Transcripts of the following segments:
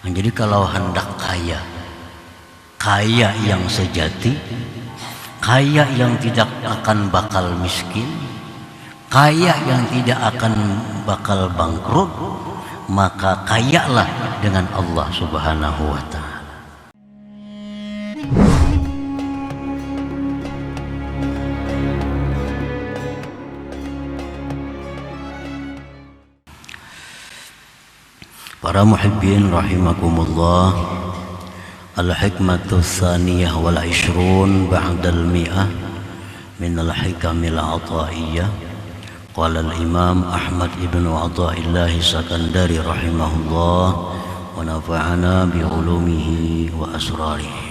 Jadi kalau hendak kaya, kaya yang sejati, kaya yang tidak akan bakal miskin, kaya yang tidak akan bakal bangkrut, maka kayalah dengan Allah Subhanahu wa Ta'ala. Para muhibbin rahimakumullah, al-hikmatu tsaniyah wal 'ishrun ba'dal mi'ah min al-hikamil 'ata'iyyah. Qala al-imam Ahmad ibn Athaillah Sakandari rahimahullah wa nafa'ana bi ulumihi wa asrarihi.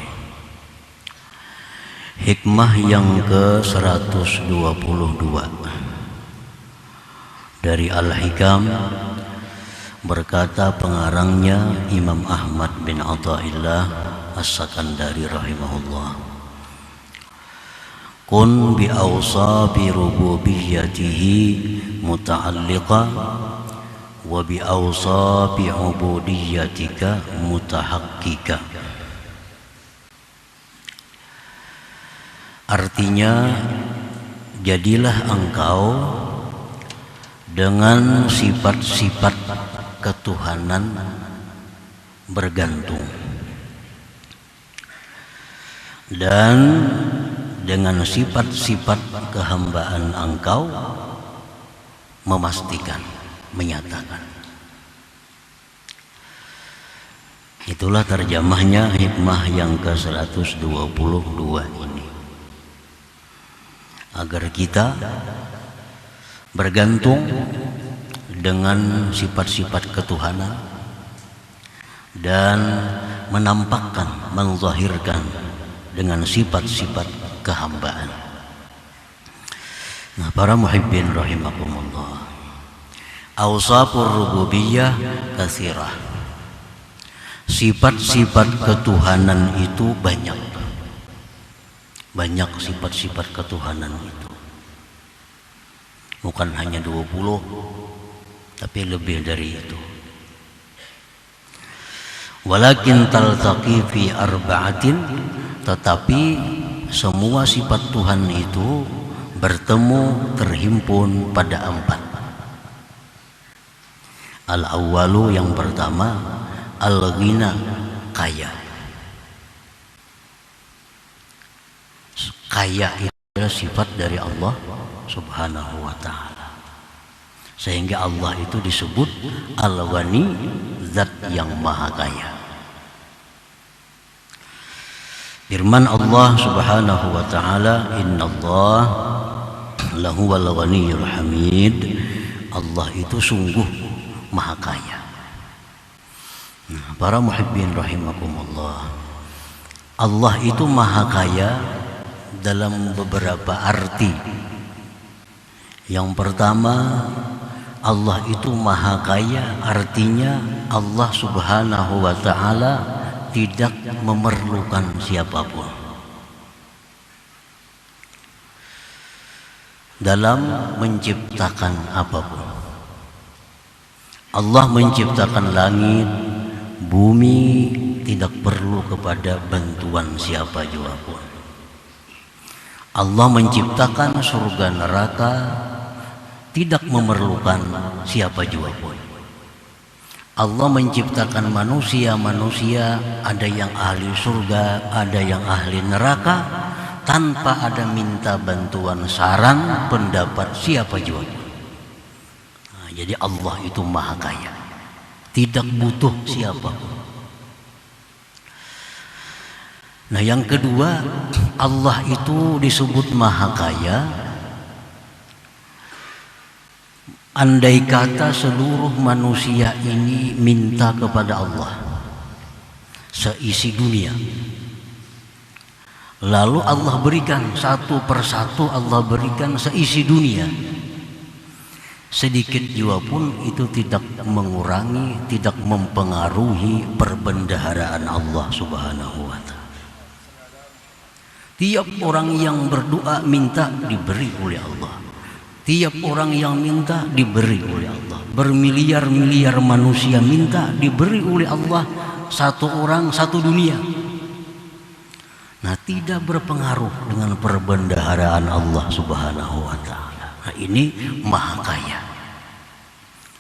Hikmah yang ke-122 dari Al-Hikam, berkata pengarangnya Imam Ahmad bin Athaillah As-Sakandari rahimahullah, kun bi awsabi rububiyyatihi muta'alliqa wa bi awsabi ubudiyyatika mutahaqqiqa. Artinya, jadilah engkau dengan sifat-sifat ketuhanan bergantung, dan dengan sifat-sifat kehambaan engkau memastikan, menyatakan. Itulah terjemahnya hikmah yang ke-122 ini, agar kita bergantung dengan sifat-sifat ketuhanan dan menampakkan, menzahirkan dengan sifat-sifat kehambaan. Nah, para muhibbin rahimakumullah, awsafur rububiyyah katsirah. Sifat-sifat ketuhanan itu banyak. Banyak sifat-sifat ketuhanan itu. Bukan hanya 20, tapi lebih dari itu. Walakin taltaqi fi arba'atin, tetapi semua sifat Tuhan itu bertemu, terhimpun pada 4. Al-awwalu, yang pertama, al-ghina, kaya. Kaya itu adalah sifat dari Allah Subhanahu wa Ta'ala, sehingga Allah itu disebut Al-Ghani, zat yang maha kaya. Firman Allah Subhanahu wa Ta'ala, Innallah lahuwal ghaniyyul hamid. Allah itu sungguh maha kaya. Nah, para muhibbin rahimakumullah, Allah itu maha kaya dalam beberapa arti. Yang pertama, Allah itu maha kaya, artinya Allah Subhanahu wa Ta'ala tidak memerlukan siapapun dalam menciptakan apapun. Allah menciptakan langit, bumi, tidak perlu kepada bantuan siapa juga pun. Allah menciptakan surga neraka, tidak memerlukan siapa juga pun. Allah menciptakan manusia, ada yang ahli surga, ada yang ahli neraka, tanpa ada minta bantuan, saran, pendapat siapa juga pun. Nah, jadi Allah itu maha kaya, tidak butuh siapapun. Nah, yang kedua, Allah itu disebut maha kaya andai kata seluruh manusia ini minta kepada Allah seisi dunia, lalu Allah berikan satu persatu, Allah berikan seisi dunia, sedikit juga pun itu tidak mengurangi, tidak mempengaruhi perbendaharaan Allah Subhanahu wa Ta'ala. Tiap orang yang berdoa minta diberi oleh Allah. Tiap orang yang minta diberi oleh Allah. Bermiliar-miliar manusia minta diberi oleh Allah, satu orang, satu dunia. Nah, tidak berpengaruh dengan perbendaharaan Allah Subhanahu wa ta'ala. Nah, ini maha kaya.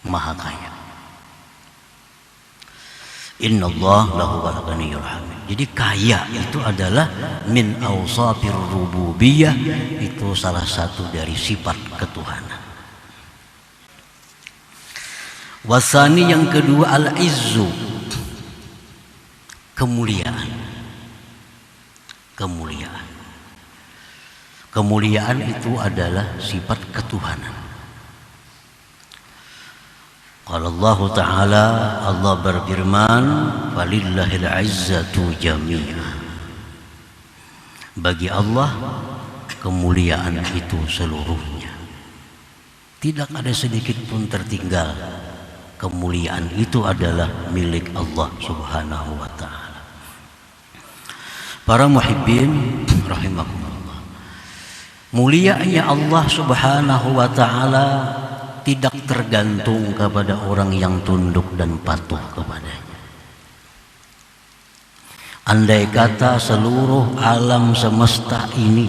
Maha kaya. Innallaha lahuwal ghaniyyul hamid. Jadi kaya itu adalah min awsafir rububiyah, itu salah satu dari sifat ketuhanan. Wasani yang kedua al-izzu, kemuliaan. Kemuliaan. Kemuliaan itu adalah sifat ketuhanan. Qala Allah Ta'ala, Allah berfirman, walillahil izzatu jami'ah. Bagi Allah kemuliaan itu seluruhnya, tidak ada sedikit pun tertinggal. Kemuliaan itu adalah milik Allah Subhanahu wa ta'ala. Para muhibbin rahimakumullah, mulianya Allah Subhanahu wa ta'ala tidak tergantung kepada orang yang tunduk dan patuh kepadanya. Andai kata seluruh alam semesta ini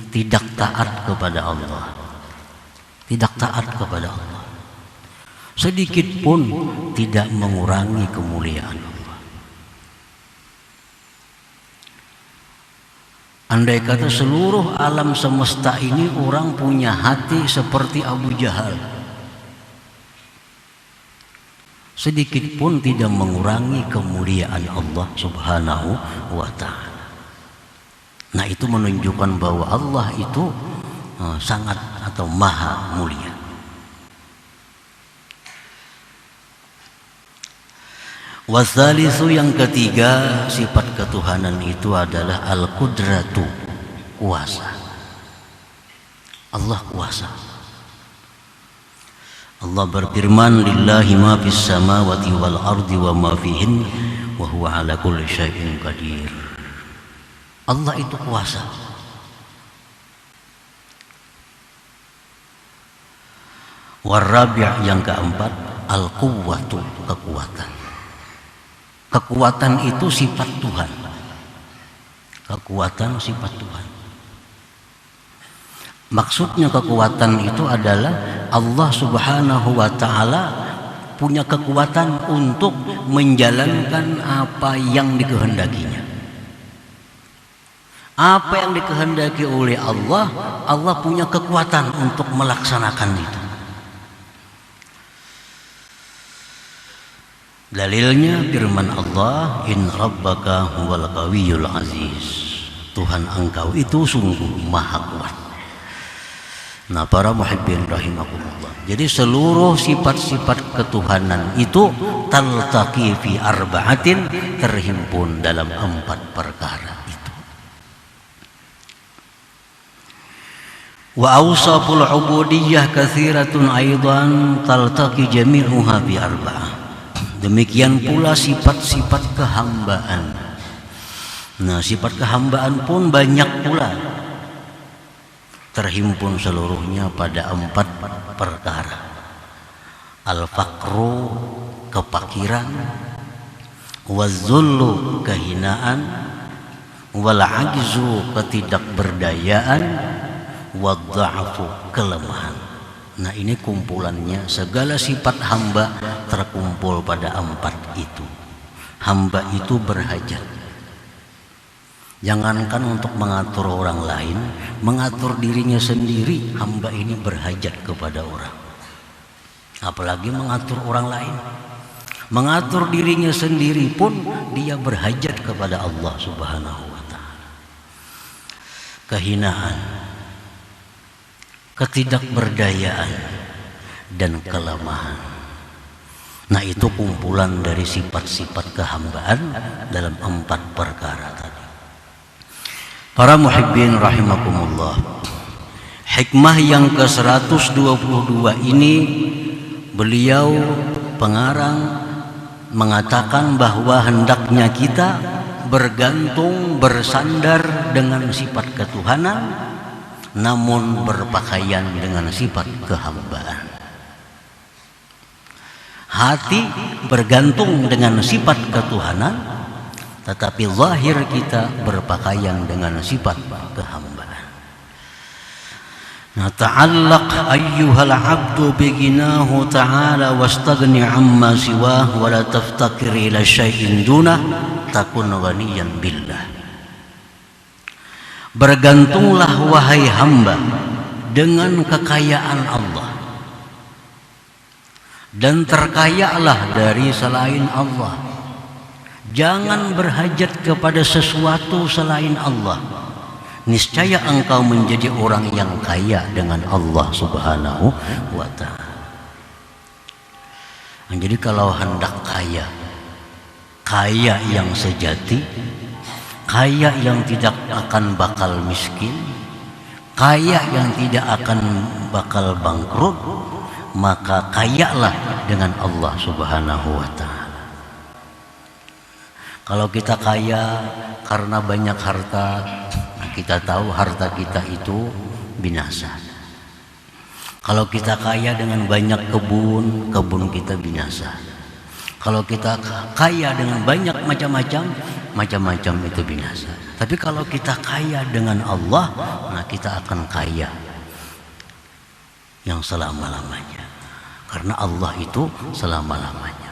tidak taat kepada Allah, tidak taat kepada Allah, sedikit pun tidak mengurangi kemuliaan Allah. Andai kata seluruh alam semesta ini orang punya hati seperti Abu Jahal, sedikit pun tidak mengurangi kemuliaan Allah Subhanahu wa ta'ala. Nah, itu menunjukkan bahwa Allah itu sangat atau maha mulia. Wasalisu yang ketiga, sifat ketuhanan itu adalah al-qudratu, kuasa. Allah kuasa. Allah berfirman, lillahi ma fis samawati wal ardi wa ma fihin wa huwa ala kulli syai'in qadir. Allah itu kuasa. Warabi' yang keempat, al-quwwatu, kekuatan. Kekuatan itu sifat Tuhan. Kekuatan sifat Tuhan. Maksudnya kekuatan itu adalah Allah Subhanahu wa ta'ala punya kekuatan untuk menjalankan apa yang dikehendakinya. Apa yang dikehendaki oleh Allah, Allah punya kekuatan untuk melaksanakan itu. Dalilnya firman Allah, in rabbaka huwal qawiyyul aziz. Tuhan engkau itu sungguh maha kuat. Nah, para muhibbin rahimakumullah, jadi seluruh sifat-sifat ketuhanan itu taltaqi fi arba'atin, terhimpun dalam 4 perkara itu. Wa awsaful ubudiyyah katsiratun aidan taltaqi jami'uha bi arba'ah. Demikian pula sifat-sifat kehambaan. Nah, sifat kehambaan pun banyak pula, terhimpun seluruhnya pada 4 perkara. Al-faqru, kepakiran, waz-zullu, kehinaan, wal-ajzu, ketidakberdayaan, wad-dha'fu, kelemahan. Nah, ini kumpulannya, segala sifat hamba terkumpul pada 4 itu. Hamba itu berhajat. Jangankan untuk mengatur orang lain, mengatur dirinya sendiri, hamba ini berhajat kepada orang. Apalagi mengatur orang lain. Mengatur dirinya sendiri pun dia berhajat kepada Allah Subhanahu wa ta'ala. Kehinaan, ketidakberdayaan, dan kelemahan. Nah, itu kumpulan dari sifat-sifat kehambaan dalam 4 perkara tadi. Para muhibbin rahimakumullah, hikmah yang ke-122 ini beliau pengarang mengatakan bahwa hendaknya kita bergantung, bersandar dengan sifat ketuhanan, namun berpakaian dengan sifat kehambaan. Hati bergantung dengan sifat ketuhanan, tetapi zahir kita berpakaian dengan sifat kehambaan. Nata'allaq ayyuhal abdu biginahu ta'ala wastaghni amma siwah wa la taftakir ila syai'in dunah takun ghaniyan billah. Bergantunglah wahai hamba dengan kekayaan Allah, dan terkayalah dari selain Allah. Jangan berhajat kepada sesuatu selain Allah. Niscaya engkau menjadi orang yang kaya dengan Allah Subhanahu wa ta'ala. Jadi kalau hendak kaya, kaya yang sejati, kaya yang tidak akan bakal miskin, kaya yang tidak akan bakal bangkrut, maka kayalah dengan Allah Subhanahu wa ta'ala. Kalau kita kaya karena banyak harta, kita tahu harta kita itu binasa. Kalau kita kaya dengan banyak kebun, kebun kita binasa. Kalau kita kaya dengan banyak macam-macam, macam-macam itu binasa. Tapi kalau kita kaya dengan Allah, nah kita akan kaya yang selama-lamanya. Karena Allah itu selama-lamanya.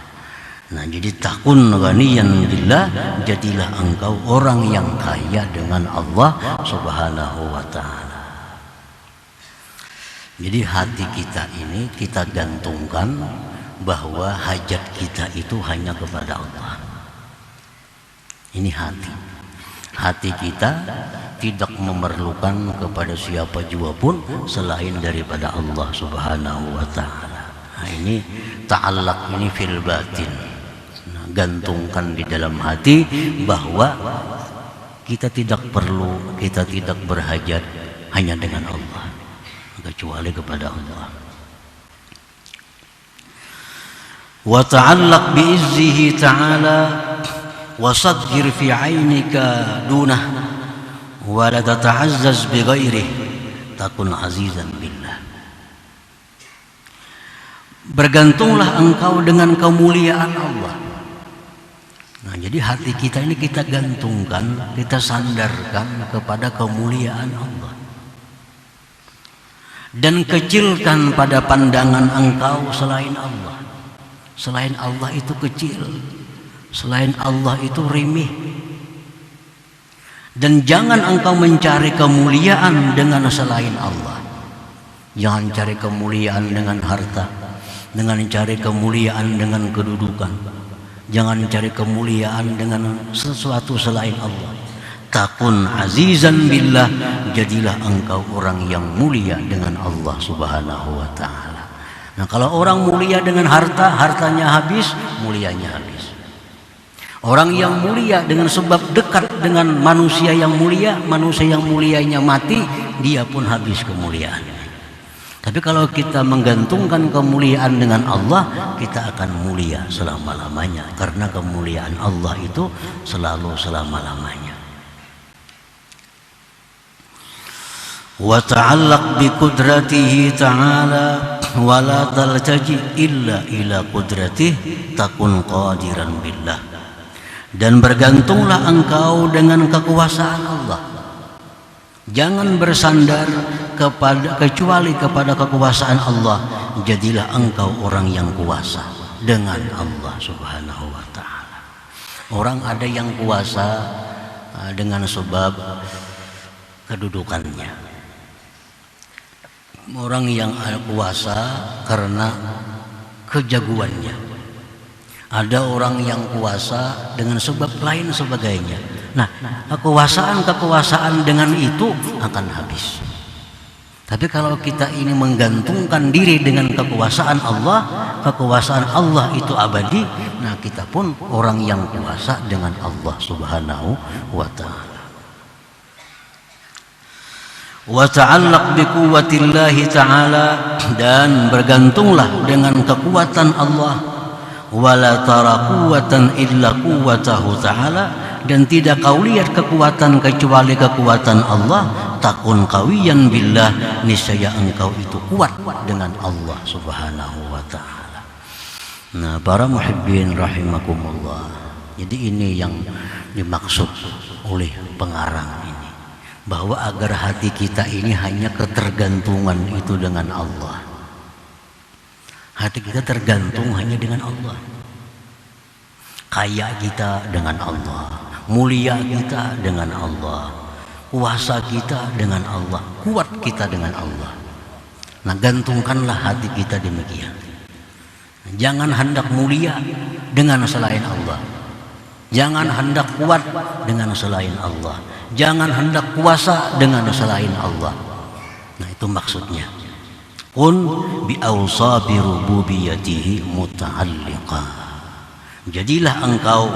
Nah, jadi takun ghaniyan billah, jadilah engkau orang yang kaya dengan Allah Subhanahu wa ta'ala. Jadi hati kita ini kita gantungkan bahwa hajat kita itu hanya kepada Allah. Ini hati. Hati kita tidak memerlukan kepada siapa jua pun selain daripada Allah Subhanahu wa ta'ala. Nah, ini ta'allaq ini fil batin. Gantungkan di dalam hati bahwa kita tidak perlu, kita tidak berhajat hanya dengan Allah, kecuali kepada Allah. Wa ta'allaq bi'izzihi ta'ala wa saghir fi 'ainika dunah wa la tata'azzaz bi ghairihi takun azizan billah. Bergantunglah engkau dengan kemuliaan Allah. Nah, jadi hati kita ini kita gantungkan, kita sandarkan kepada kemuliaan Allah. Dan kecilkan pada pandangan engkau selain Allah. Selain Allah itu kecil, selain Allah itu remeh. Dan jangan engkau mencari kemuliaan dengan selain Allah. Jangan cari kemuliaan dengan harta, dengan cari kemuliaan dengan kedudukan. Jangan cari kemuliaan dengan sesuatu selain Allah. Takun azizan billah, jadilah engkau orang yang mulia dengan Allah Subhanahu wa ta'ala. Nah, kalau orang mulia dengan harta, hartanya habis, mulianya habis. Orang yang mulia dengan sebab dekat dengan manusia yang mulia, manusia yang mulianya mati, dia pun habis kemuliaannya. Tapi kalau kita menggantungkan kemuliaan dengan Allah, kita akan mulia selama-lamanya. Karena kemuliaan Allah itu selalu selama-lamanya. Wa ta'allaq bi qudratihi ta'ala wa la taltaji illa ila qudratihi takun qadiran billah. Dan bergantunglah engkau dengan kekuasaan Allah. Jangan bersandar kecuali kepada kekuasaan Allah. Jadilah engkau orang yang kuasa dengan Allah Subhanahu wa ta'ala. Orang ada yang kuasa dengan sebab kedudukannya. Orang yang kuasa karena kejagoannya. Ada orang yang kuasa dengan sebab lain sebagainya. Nah, kekuasaan dengan itu akan habis. Tapi kalau kita ini menggantungkan diri dengan kekuasaan Allah itu abadi. Nah, kita pun orang yang kuasa dengan Allah Subhanahu wa ta'ala. Wa ta'allaq bi quwwatillahi ta'ala, dan bergantunglah dengan kekuatan Allah. Wala tara quwwatan illa quwwatahu ta'ala, dan tidak kau lihat kekuatan kecuali kekuatan Allah. Takun qawiyan billah, niscaya engkau itu kuat dengan Allah Subhanahu wa ta'ala. Nah, para muhibbin rahimakumullah. Jadi ini yang dimaksud oleh pengarang ini, bahwa agar hati kita ini hanya ketergantungan itu dengan Allah. Hati kita tergantung hanya dengan Allah. Kaya kita dengan Allah, mulia kita dengan Allah, kuasa kita dengan Allah, kuat kita dengan Allah. Nah, gantungkanlah hati kita demikian. Jangan hendak mulia dengan selain Allah. Jangan hendak kuat dengan selain Allah. Jangan hendak kuasa dengan selain Allah. Nah, itu maksudnya. Kun bi awsabi rububiyatihi muta'alliqa. Jadilah engkau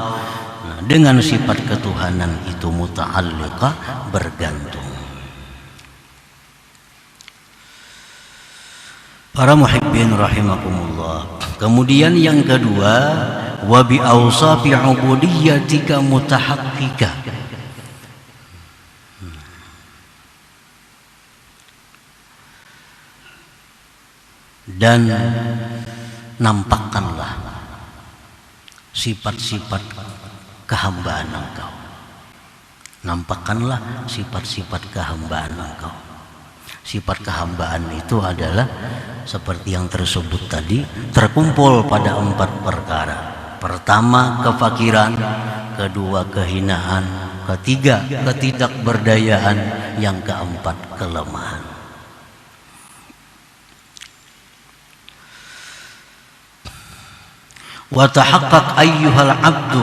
dengan sifat ketuhanan itu muta'alliqa, bergantung. Para muhibbin rahimakumullah. Kemudian yang kedua, wa bi awsafi ubudiyyatika mutahaqqiqa. Dan nampakkanlah sifat-sifat kehambaan engkau. Nampakkanlah sifat-sifat kehambaan engkau. Sifat kehambaan itu adalah seperti yang tersebut tadi, terkumpul pada 4 perkara. Pertama, kefakiran. Kedua, kehinaan. Ketiga, ketidakberdayaan. Yang keempat, kelemahan. Wa tahaqqaq ayyuhal abdu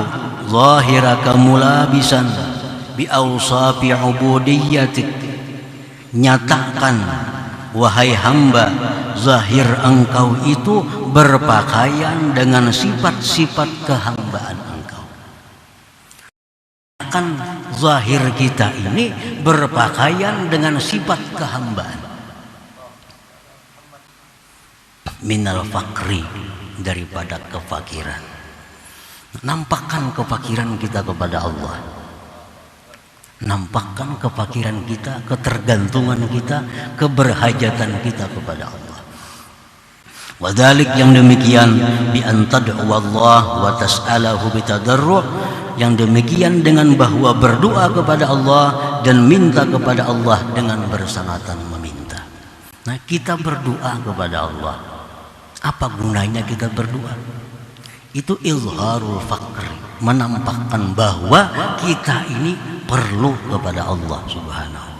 zahiraka mulabisan bi awsafi ubudiyyatik. Nyatakan, wahai hamba, zahir engkau itu berpakaian dengan sifat-sifat kehambaan engkau. Kan zahir kita ini berpakaian dengan sifat kehambaan. Minal fakri, daripada kefakiran. Nampakkan kefakiran kita kepada Allah. Nampakkan kefakiran kita, ketergantungan kita, keberhajatan kita kepada Allah. Wadhalik, yang demikian, bi an tad'u Allah wa tas'alahu bitadarru', yang demikian dengan bahwa berdoa kepada Allah dan minta kepada Allah dengan bersangatan meminta. Nah, kita berdoa kepada Allah. Apa gunanya kita berdoa? Itu izharul faqr, menampakkan bahwa kita ini perlu kepada Allah Subhanahu.